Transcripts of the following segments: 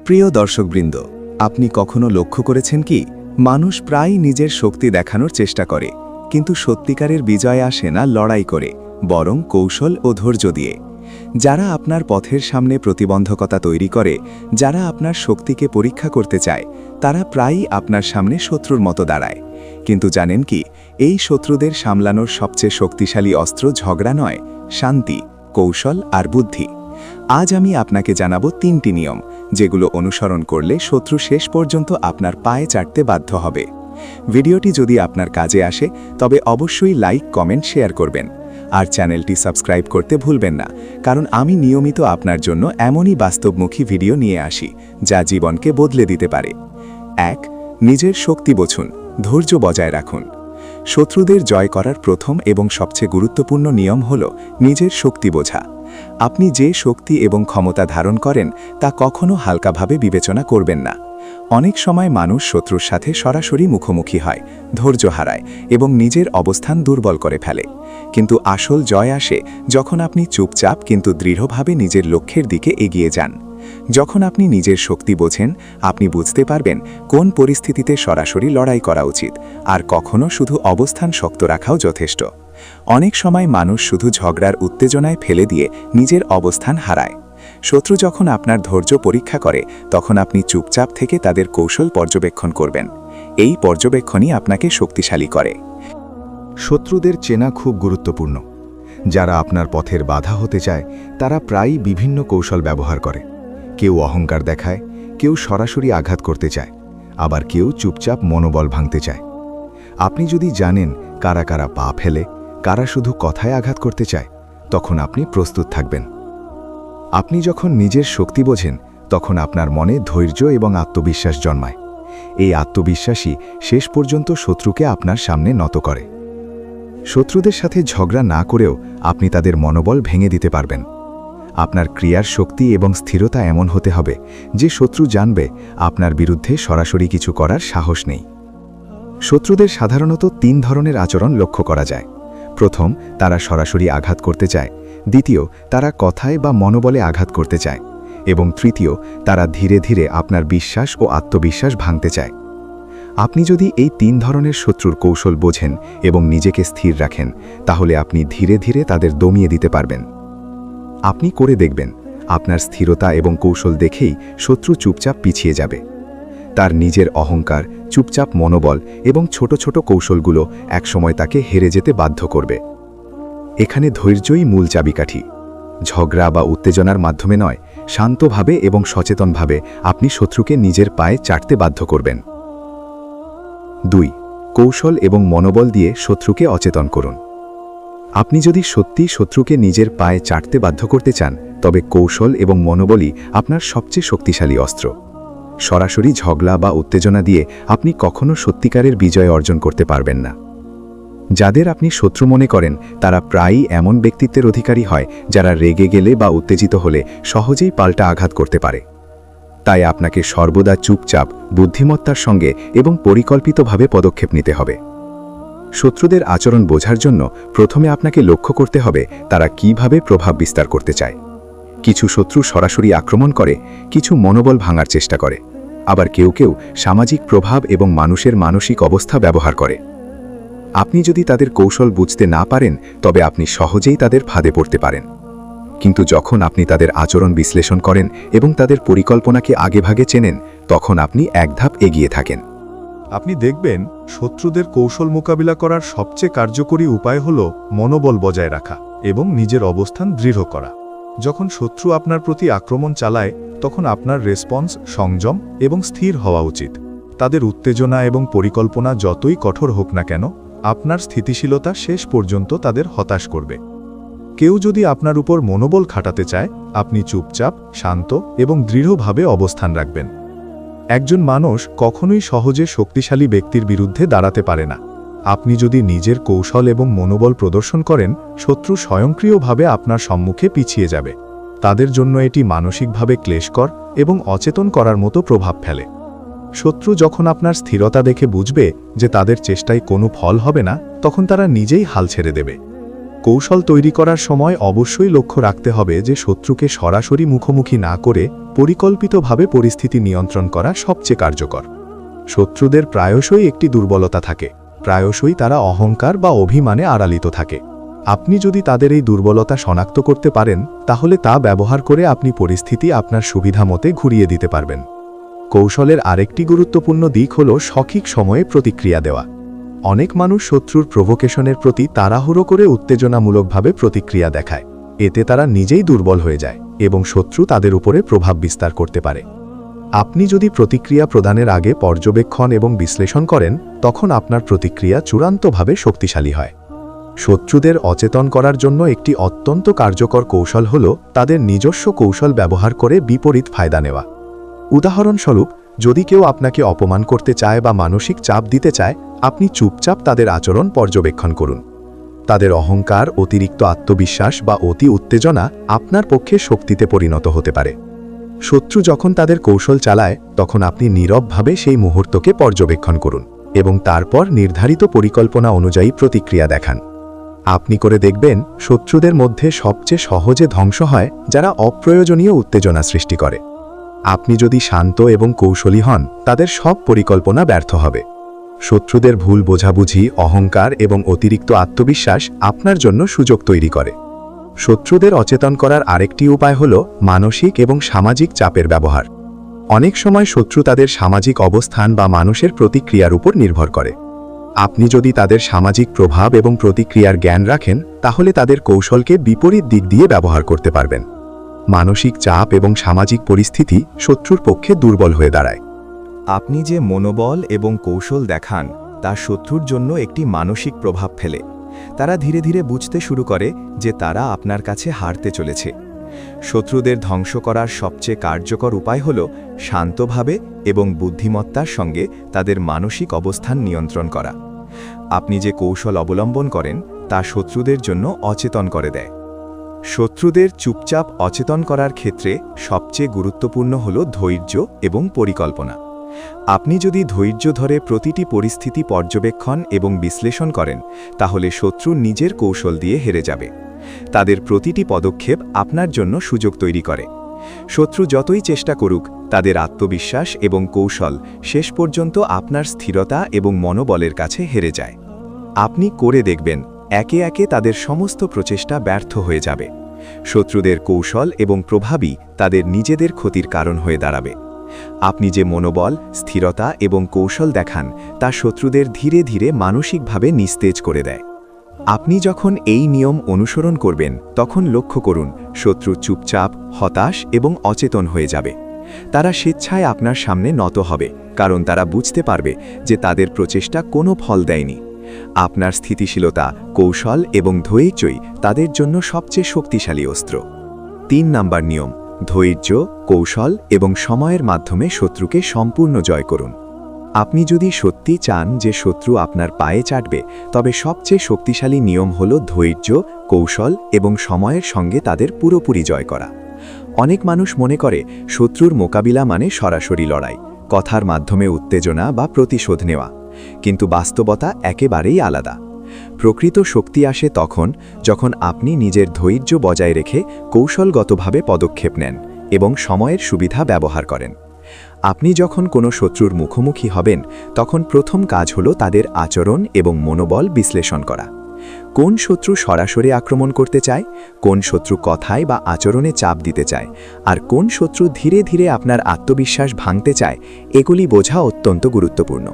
প্রিয় দর্শকবৃন্দ, আপনি কখনো লক্ষ্য করেছেন কি মানুষ প্রায়ই নিজের শক্তি দেখানোর চেষ্টা করে, কিন্তু সত্যিকারের বিজয় আসে না লড়াই করে, বরং কৌশল ও ধৈর্য দিয়ে। যারা আপনার পথের সামনে প্রতিবন্ধকতা তৈরি করে, যারা আপনার শক্তিকে পরীক্ষা করতে চায়, তারা প্রায়ই আপনার সামনে শত্রুর মতো দাঁড়ায়। কিন্তু জানেন কি, এই শত্রুদের সামলানোর সবচেয়ে শক্তিশালী অস্ত্র ঝগড়া নয়, শান্তি, কৌশল আর বুদ্ধি। আজ আমি আপনাকে জানাবো 3টি নিয়ম, যেগুলো অনুসরণ করলে শত্রু শেষ পর্যন্ত আপনার পায়ে চাটতে বাধ্য হবে। ভিডিওটি যদি আপনার কাজে আসে তবে অবশ্যই লাইক, কমেন্ট, শেয়ার করবেন। আর চ্যানেলটি সাবস্ক্রাইব করতে ভুলবেন না, কারণ আমি নিয়মিত আপনার জন্য এমনই বাস্তবমুখী ভিডিও নিয়ে আসি যা জীবনকে বদলে দিতে পারে। 1. নিজের শক্তি বোঝুন, ধৈর্য বজায় রাখুন। শত্রুদের জয় করার প্রথম এবং সবচেয়ে গুরুত্বপূর্ণ নিয়ম হল নিজের শক্তি বোঝা। আপনি যে শক্তি এবং ক্ষমতা ধারণ করেন তা কখনো হালকাভাবে বিবেচনা করবেন না। অনেক সময় মানুষ শত্রুর সাথে সরাসরি মুখোমুখি হয়, ধৈর্য হারায় এবং নিজের অবস্থান দুর্বল করে ফেলে। কিন্তু আসল জয় আসে যখন আপনি চুপচাপ কিন্তু দৃঢ়ভাবে নিজের লক্ষ্যের দিকে এগিয়ে যান। যখন আপনি নিজের শক্তি বোঝেন, আপনি বুঝতে পারবেন কোন পরিস্থিতিতে সরাসরি লড়াই করা উচিত আর কখনো শুধু অবস্থান শক্ত রাখাও যথেষ্ট। অনেক সময় মানুষ শুধু ঝগড়ার উত্তেজনায় ফেলে দিয়ে নিজের অবস্থান হারায়। শত্রু যখন আপনার ধৈর্য পরীক্ষা করে, তখন আপনি চুপচাপ থেকে তাদের কৌশল পর্যবেক্ষণ করবেন। এই পর্যবেক্ষণই আপনাকে শক্তিশালী করে। শত্রুদের চেনা খুব গুরুত্বপূর্ণ। যারা আপনার পথের বাধা হতে চায়, তারা প্রায়ই বিভিন্ন কৌশল ব্যবহার করে। কেউ অহংকার দেখায়, কেউ সরাসরি আঘাত করতে চায়, আবার কেউ চুপচাপ মনোবল ভাঙতে চায়। আপনি যদি জানেন কারা কারা পা ফেলে, কারা শুধু কথায় আঘাত করতে চায়, তখন আপনি প্রস্তুত থাকবেন। আপনি যখন নিজের শক্তি বোঝেন, তখন আপনার মনে ধৈর্য এবং আত্মবিশ্বাস জন্মায়। এই আত্মবিশ্বাসই শেষ পর্যন্ত শত্রুকে আপনার সামনে নত করে। শত্রুদের সাথে ঝগড়া না করেও আপনি তাদের মনোবল ভেঙে দিতে পারবেন। আপনার ক্রিয়ার শক্তি এবং স্থিরতা এমন হতে হবে যে শত্রু জানবে আপনার বিরুদ্ধে সরাসরি কিছু করার সাহস নেই। শত্রুদের সাধারণত 3 ধরনের আচরণ লক্ষ্য করা যায়। প্রথম, তারা সরাসরি আঘাত করতে চায়। দ্বিতীয়, তারা কথায় বা মনোবলে আঘাত করতে চায়। এবং তৃতীয়, তারা ধীরে ধীরে আপনার বিশ্বাস ও আত্মবিশ্বাস ভাঙতে চায়। আপনি যদি এই 3 ধরনের শত্রুর কৌশল বোঝেন এবং নিজেকে স্থির রাখেন, তাহলে আপনি ধীরে ধীরে তাদের দমিয়ে দিতে পারবেন। আপনি করে দেখবেন, আপনার স্থিরতা এবং কৌশল দেখেই শত্রু চুপচাপ পিছিয়ে যাবে। তার নিজের অহংকার, চুপচাপ মনোবল এবং ছোট ছোট কৌশলগুলো একসময় তাকে হেরে যেতে বাধ্য করবে। এখানে ধৈর্যই মূল চাবিকাঠি। ঝগড়া বা উত্তেজনার মাধ্যমে নয়, শান্তভাবে এবং সচেতনভাবে আপনি শত্রুকে নিজের পায়ে চাটতে বাধ্য করবেন। 2. কৌশল এবং মনোবল দিয়ে শত্রুকে অচেতন করুন। আপনি যদি সত্যি শত্রুকে নিজের পায়ে চাটতে বাধ্য করতে চান, তবে কৌশল এবং মনোবলই আপনার সবচেয়ে শক্তিশালী অস্ত্র। সরাসরি ঝগড়া বা উত্তেজনা দিয়ে আপনি কখনো সত্যিকারের বিজয় অর্জন করতে পারবেন না। যাদের আপনি শত্রু মনে করেন, তারা প্রায়ই এমন ব্যক্তিত্বের অধিকারী হয় যারা রেগে গেলে বা উত্তেজিত হলে সহজেই পাল্টা আঘাত করতে পারে। তাই আপনাকে সর্বদা চুপচাপ, বুদ্ধিমত্তার সঙ্গে এবং পরিকল্পিতভাবে পদক্ষেপ নিতে হবে। শত্রুদের আচরণ বোঝার জন্য প্রথমে আপনাকে লক্ষ্য করতে হবে তারা কিভাবে প্রভাব বিস্তার করতে চায়। কিছু শত্রু সরাসরি আক্রমণ করে, কিছু মনোবল ভাঙার চেষ্টা করে, আবার কেউ কেউ সামাজিক প্রভাব এবং মানুষের মানসিক অবস্থা ব্যবহার করে। আপনি যদি তাদের কৌশল বুঝতে না পারেন, তবে আপনি সহজেই তাদের ফাঁদে পড়তে পারেন। কিন্তু যখন আপনি তাদের আচরণ বিশ্লেষণ করেন এবং তাদের পরিকল্পনাকে আগেভাগে চেনেন, তখন আপনি এক ধাপ এগিয়ে থাকেন। আপনি দেখবেন, শত্রুদের কৌশল মোকাবিলা করার সবচেয়ে কার্যকরী উপায় হল মনোবল বজায় রাখা এবং নিজের অবস্থান দৃঢ় করা। যখন শত্রু আপনার প্রতি আক্রমণ চালায়, তখন আপনার রেসপন্স সংযম এবং স্থির হওয়া উচিত। তাদের উত্তেজনা এবং পরিকল্পনা যতই কঠোর হোক না কেন, আপনার স্থিতিশীলতা শেষ পর্যন্ত তাদের হতাশ করবে। কেউ যদি আপনার উপর মনোবল খাটাতে চায়, আপনি চুপচাপ, শান্ত এবং দৃঢ়ভাবে অবস্থান রাখবেন। একজন মানুষ কখনোই সহজে শক্তিশালী ব্যক্তির বিরুদ্ধে দাঁড়াতে পারে না। আপনি যদি নিজের কৌশল এবং মনোবল প্রদর্শন করেন, শত্রু স্বয়ংক্রিয়ভাবে আপনার সম্মুখে পিছিয়ে যাবে। তাদের জন্য এটি মানসিকভাবে ক্লেশকর এবং অচেতন করার মতো প্রভাব ফেলে। শত্রু যখন আপনার স্থিরতা দেখে বুঝবে যে তাদের চেষ্টায় কোনো ফল হবে না, তখন তারা নিজেই হাল ছেড়ে দেবে। কৌশল তৈরি করার সময় অবশ্যই লক্ষ্য রাখতে হবে যে শত্রুকে সরাসরি মুখোমুখি না করে পরিকল্পিতভাবে পরিস্থিতি নিয়ন্ত্রণ করা সবচেয়ে কার্যকর। শত্রুদের প্রায়শই একটি দুর্বলতা থাকে, প্রায়শই তারা অহংকার বা অভিমানে আড়ালিত থাকে। আপনি যদি তাদের এই দুর্বলতা শনাক্ত করতে পারেন, তাহলে তা ব্যবহার করে আপনি পরিস্থিতি আপনার সুবিধা মতে ঘুরিয়ে দিতে পারবেন। কৌশলের আরেকটি গুরুত্বপূর্ণ দিক হল সঠিক সময়ে প্রতিক্রিয়া দেওয়া। অনেক মানুষ শত্রুর প্রভোকেশনের প্রতি তাড়াহুড়ো করে উত্তেজনামূলকভাবে প্রতিক্রিয়া দেখায়। এতে তারা নিজেই দুর্বল হয়ে যায় এবং শত্রু তাদের উপরে প্রভাব বিস্তার করতে পারে। আপনি যদি প্রতিক্রিয়া প্রদানের আগে পর্যবেক্ষণ এবং বিশ্লেষণ করেন, তখন আপনার প্রতিক্রিয়া চূড়ান্তভাবে শক্তিশালী হয়। শত্রুদের অচেতন করার জন্য একটি অত্যন্ত কার্যকর কৌশল হল তাদের নিজস্ব কৌশল ব্যবহার করে বিপরীত ফায়দা নেওয়া। উদাহরণস্বরূপ, যদি কেউ আপনাকে অপমান করতে চায় বা মানসিক চাপ দিতে চায়, আপনি চুপচাপ তাদের আচরণ পর্যবেক্ষণ করুন। তাদের অহংকার, অতিরিক্ত আত্মবিশ্বাস বা অতি উত্তেজনা আপনার পক্ষে শক্তিতে পরিণত হতে পারে। শত্রু যখন তাদের কৌশল চালায়, তখন আপনি নীরবভাবে সেই মুহূর্তকে পর্যবেক্ষণ করুন এবং তারপর নির্ধারিত পরিকল্পনা অনুযায়ী প্রতিক্রিয়া দেখান। আপনি করে দেখবেন শত্রুদের মধ্যে সবচেয়ে সহজে ধ্বংস হয় যারা অপ্রয়োজনীয় উত্তেজনা সৃষ্টি করে। আপনি যদি শান্ত এবং কৌশলী হন, তাদের সব পরিকল্পনা ব্যর্থ হবে। শত্রুদের ভুল বোঝাবুঝি, অহংকার এবং অতিরিক্ত আত্মবিশ্বাস আপনার জন্য সুযোগ তৈরি করে। শত্রুদের অচেতন করার আরেকটি উপায় হল মানসিক এবং সামাজিক চাপের ব্যবহার। অনেক সময় শত্রু তাদের সামাজিক অবস্থান বা মানুষের প্রতিক্রিয়ার উপর নির্ভর করে। আপনি যদি তাদের সামাজিক প্রভাব এবং প্রতিক্রিয়ার জ্ঞান রাখেন, তাহলে তাদের কৌশলকে বিপরীত দিক দিয়ে ব্যবহার করতে পারবেন। মানসিক চাপ এবং সামাজিক পরিস্থিতি শত্রুর পক্ষে দুর্বল হয়ে দাঁড়ায়। আপনি যে মনোবল এবং কৌশল দেখান, তা শত্রুর জন্য একটি মানসিক প্রভাব ফেলে। তারা ধীরে ধীরে বুঝতে শুরু করে যে তারা আপনার কাছে হারতে চলেছে। শত্রুদের ধ্বংস করার সবচেয়ে কার্যকর উপায় হল শান্তভাবে এবং বুদ্ধিমত্তার সঙ্গে তাদের মানসিক অবস্থান নিয়ন্ত্রণ করা। আপনি যে কৌশল অবলম্বন করেন, তা শত্রুদের জন্য অচেতন করে দেয়। শত্রুদের চুপচাপ অচেতন করার ক্ষেত্রে সবচেয়ে গুরুত্বপূর্ণ হল ধৈর্য এবং পরিকল্পনা। আপনি যদি ধৈর্য ধরে প্রতিটি পরিস্থিতি পর্যবেক্ষণ এবং বিশ্লেষণ করেন, তাহলে শত্রু নিজের কৌশল দিয়ে হেরে যাবে। তাদের প্রতিটি পদক্ষেপ আপনার জন্য সুযোগ তৈরি করে। শত্রু যতই চেষ্টা করুক, তাদের আত্মবিশ্বাস এবং কৌশল শেষ পর্যন্ত আপনার স্থিরতা এবং মনোবলের কাছে হেরে যায়। আপনি করে দেখবেন, একে একে তাদের সমস্ত প্রচেষ্টা ব্যর্থ হয়ে যাবে। শত্রুদের কৌশল এবং প্রভাবই তাদের নিজেদের ক্ষতির কারণ হয়ে দাঁড়াবে। আপনি যে মনোবল, স্থিরতা এবং কৌশল দেখান, তা শত্রুদের ধীরে ধীরে মানসিকভাবে নিস্তেজ করে দেয়। আপনি যখন এই নিয়ম অনুসরণ করবেন, তখন লক্ষ্য করুন শত্রু চুপচাপ, হতাশ এবং অচেতন হয়ে যাবে। তারা স্বেচ্ছায় আপনার সামনে নত হবে, কারণ তারা বুঝতে পারবে যে তাদের প্রচেষ্টা কোনো ফল দেয়নি। আপনার স্থিতিশীলতা, কৌশল এবং ধৈর্যই তাদের জন্য সবচেয়ে শক্তিশালী অস্ত্র। 3 নাম্বার নিয়ম: ধৈর্য, কৌশল এবং সময়ের মাধ্যমে শত্রুকে সম্পূর্ণ জয় করুন। আপনি যদি সত্যি চান যে শত্রু আপনার পায়ে চাটবে, তবে সবচেয়ে শক্তিশালী নিয়ম হল ধৈর্য, কৌশল এবং সময়ের সঙ্গে তাদের পুরোপুরি জয় করা। অনেক মানুষ মনে করে শত্রুর মোকাবিলা মানে সরাসরি লড়াই, কথার মাধ্যমে উত্তেজনা বা প্রতিশোধ নেওয়া। কিন্তু বাস্তবতা একেবারেই আলাদা। প্রকৃত শক্তি আসে তখন যখন আপনি নিজের ধৈর্য বজায় রেখে কৌশলগতভাবে পদক্ষেপ নেন এবং সময়ের সুবিধা ব্যবহার করেন। আপনি যখন কোনো শত্রুর মুখোমুখি হবেন, তখন প্রথম কাজ হল তাদের আচরণ এবং মনোবল বিশ্লেষণ করা। কোন শত্রু সরাসরি আক্রমণ করতে চায়, কোন শত্রু কথায় বা আচরণে চাপ দিতে চায়, আর কোন শত্রু ধীরে ধীরে আপনার আত্মবিশ্বাস ভাঙতে চায়, এগুলি বোঝা অত্যন্ত গুরুত্বপূর্ণ।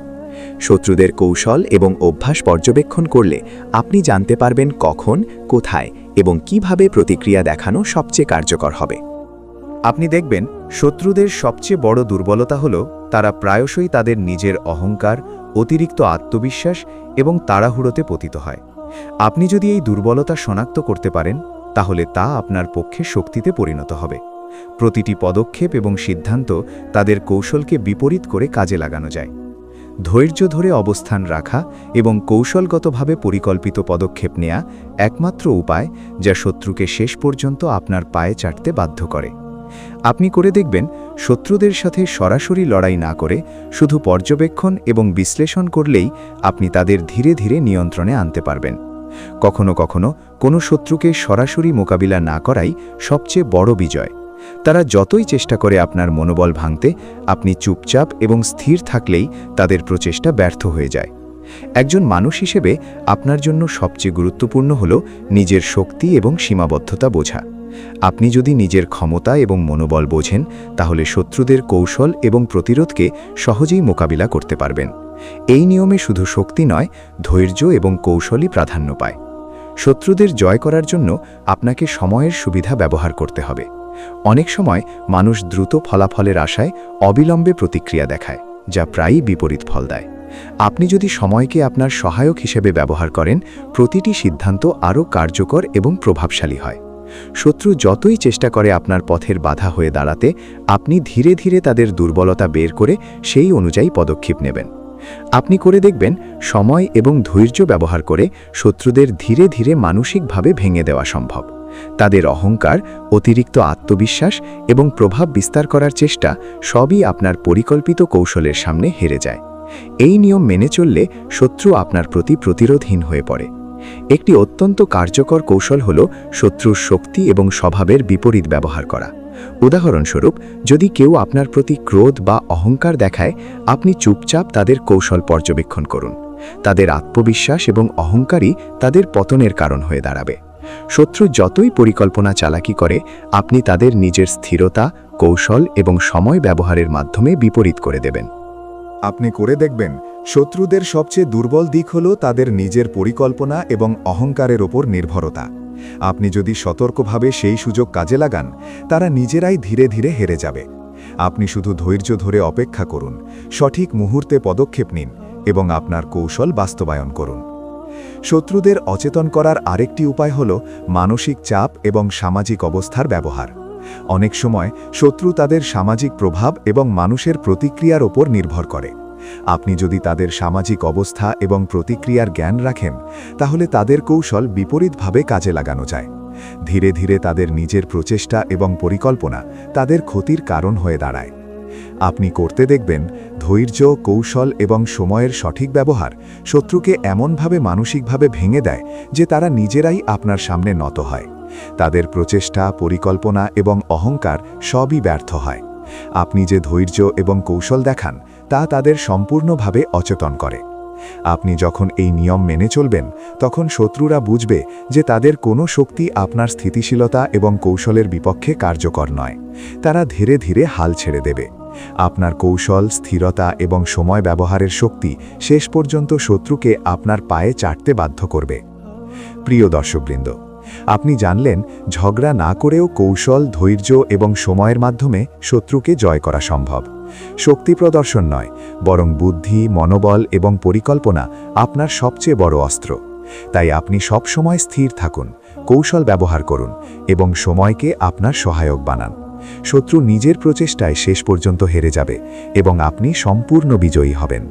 শত্রুদের কৌশল এবং অভ্যাস পর্যবেক্ষণ করলে আপনি জানতে পারবেন কখন, কোথায় এবং কিভাবে প্রতিক্রিয়া দেখানো সবচেয়ে কার্যকর হবে। আপনি দেখবেন শত্রুদের সবচেয়ে বড় দুর্বলতা হল তারা প্রায়শই তাদের নিজের অহংকার, অতিরিক্ত আত্মবিশ্বাস এবং তাড়াহুড়োতে পতিত হয়। আপনি যদি এই দুর্বলতা শনাক্ত করতে পারেন, তাহলে তা আপনার পক্ষে শক্তিতে পরিণত হবে। প্রতিটি পদক্ষেপ এবং সিদ্ধান্ত তাদের কৌশলকে বিপরীত করে কাজে লাগানো যায়। ধৈর্য ধরে অবস্থান রাখা এবং কৌশলগতভাবে পরিকল্পিত পদক্ষেপ নেওয়া একমাত্র উপায় যা শত্রুকে শেষ পর্যন্ত আপনার পায়ে চাটতে বাধ্য করে। আপনি করে দেখবেন শত্রুদের সাথে সরাসরি লড়াই না করে শুধু পর্যবেক্ষণ এবং বিশ্লেষণ করলেই আপনি তাদের ধীরে ধীরে নিয়ন্ত্রণে আনতে পারবেন। কখনো কখনো কোনো শত্রুকে সরাসরি মোকাবিলা না করাই সবচেয়ে বড় বিজয়। তারা যতই চেষ্টা করে আপনার মনোবল ভাঙতে, আপনি চুপচাপ এবং স্থির থাকলেই তাদের প্রচেষ্টা ব্যর্থ হয়ে যায়। একজন মানুষ হিসেবে আপনার জন্য সবচেয়ে গুরুত্বপূর্ণ হল নিজের শক্তি এবং সীমাবদ্ধতা বোঝা। আপনি যদি নিজের ক্ষমতা এবং মনোবল বোঝেন, তাহলে শত্রুদের কৌশল এবং প্রতিরোধকে সহজেই মোকাবিলা করতে পারবেন। এই নিয়মে শুধু শক্তি নয়, ধৈর্য এবং কৌশলই প্রাধান্য পায়। শত্রুদের জয় করার জন্য আপনাকে সময়ের সুবিধা ব্যবহার করতে হবে। অনেক সময় মানুষ দ্রুত ফলাফলের আশায় অবিলম্বে প্রতিক্রিয়া দেখায়, যা প্রায়ই বিপরীত ফল দেয়। আপনি যদি সময়কে আপনার সহায়ক হিসেবে ব্যবহার করেন, প্রতিটি সিদ্ধান্ত আরও কার্যকর এবং প্রভাবশালী হয়। শত্রু যতই চেষ্টা করে আপনার পথের বাধা হয়ে দাঁড়াতে, আপনি ধীরে ধীরে তাদের দুর্বলতা বের করে সেই অনুযায়ী পদক্ষেপ নেবেন। আপনি করে দেখবেন, সময় এবং ধৈর্য ব্যবহার করে শত্রুদের ধীরে ধীরে মানসিকভাবে ভেঙে দেওয়া সম্ভব। তাদের অহংকার, অতিরিক্ত আত্মবিশ্বাস এবং প্রভাব বিস্তার করার চেষ্টা সবই আপনার পরিকল্পিত কৌশলের সামনে হেরে যায়। এই নিয়ম মেনে চললে শত্রু আপনার প্রতি প্রতিরোধহীন হয়ে পড়ে। একটি অত্যন্ত কার্যকর কৌশল হল শত্রুর শক্তি এবং স্বভাবের বিপরীত ব্যবহার করা। উদাহরণস্বরূপ, যদি কেউ আপনার প্রতি ক্রোধ বা অহংকার দেখায়, আপনি চুপচাপ তাদের কৌশল পর্যবেক্ষণ করুন। তাদের আত্মবিশ্বাস এবং অহংকারই তাদের পতনের কারণ হয়ে দাঁড়াবে। শত্রু যতই পরিকল্পনা চালাকি করে, আপনি তাদের নিজের স্থিরতা, কৌশল এবং সময় ব্যবহারের মাধ্যমে বিপরীত করে দেবেন। আপনি করে দেখবেন, শত্রুদের সবচেয়ে দুর্বল দিক হল তাদের নিজের পরিকল্পনা এবং অহংকারের ওপর নির্ভরতা। আপনি যদি সতর্কভাবে সেই সুযোগ কাজে লাগান, তারা নিজেরাই ধীরে ধীরে হেরে যাবে। আপনি শুধু ধৈর্য ধরে অপেক্ষা করুন, সঠিক মুহূর্তে পদক্ষেপ নিন এবং আপনার কৌশল বাস্তবায়ন করুন। শত্রুদের অচেতন করার আরেকটি উপায় হল মানসিক চাপ এবং সামাজিক অবস্থার ব্যবহার। অনেক সময় শত্রু তাদের সামাজিক প্রভাব এবং মানুষের প্রতিক্রিয়ার ওপর নির্ভর করে। আপনি যদি তাদের সামাজিক অবস্থা এবং প্রতিক্রিয়ার জ্ঞান রাখেন, তাহলে তাদের কৌশল বিপরীতভাবে কাজে লাগানো যায়। ধীরে ধীরে তাদের নিজের প্রচেষ্টা এবং পরিকল্পনা তাদের ক্ষতির কারণ হয়ে দাঁড়ায়। আপনি করতে দেখবেন, ধৈর্য, কৌশল এবং সময়ের সঠিক ব্যবহার শত্রুকে এমনভাবে মানসিকভাবে ভেঙে দেয় যে তারা নিজেরাই আপনার সামনে নত হয়। তাদের প্রচেষ্টা, পরিকল্পনা এবং অহংকার সবই ব্যর্থ হয়। আপনি যে ধৈর্য এবং কৌশল দেখান, তা তাদের সম্পূর্ণভাবে অচেতন করে। আপনি যখন এই নিয়ম মেনে চলবেন, তখন শত্রুরা বুঝবে যে তাদের কোনো শক্তি আপনার স্থিতিশীলতা এবং কৌশলের বিপক্ষে কার্যকর নয়। তারা ধীরে ধীরে হাল ছেড়ে দেবে। আপনার কৌশল, স্থিরতা এবং সময় ব্যবহারের শক্তি শেষ পর্যন্ত শত্রুকে আপনার পায়ে চাটতে বাধ্য করবে। প্রিয় দর্শকবৃন্দ, আপনি জানলেন, ঝগড়া না করেও কৌশল, ধৈর্য এবং সময়ের মাধ্যমে শত্রুকে জয় করা সম্ভব। শক্তি প্রদর্শন নয়, বরং বুদ্ধি, মনোবল এবং পরিকল্পনা আপনার সবচেয়ে বড় অস্ত্র। তাই আপনি সবসময় স্থির থাকুন, কৌশল ব্যবহার করুন এবং সময়কে আপনার সহায়ক বানান। শত্রু নিজের প্রচেষ্টায় শেষ পর্যন্ত হেরে যাবে এবং আপনি সম্পূর্ণ বিজয়ী হবেন।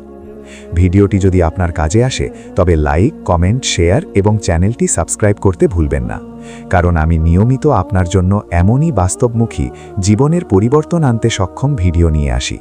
ভিডিওটি যদি আপনার কাজে আসে, তবে লাইক, কমেন্ট, শেয়ার এবং চ্যানেলটি সাবস্ক্রাইব করতে ভুলবেন না, কারণ আমি নিয়মিত আপনার জন্য এমনই বাস্তবমুখী, জীবনের পরিবর্তন আনতে সক্ষম ভিডিও নিয়ে আসি।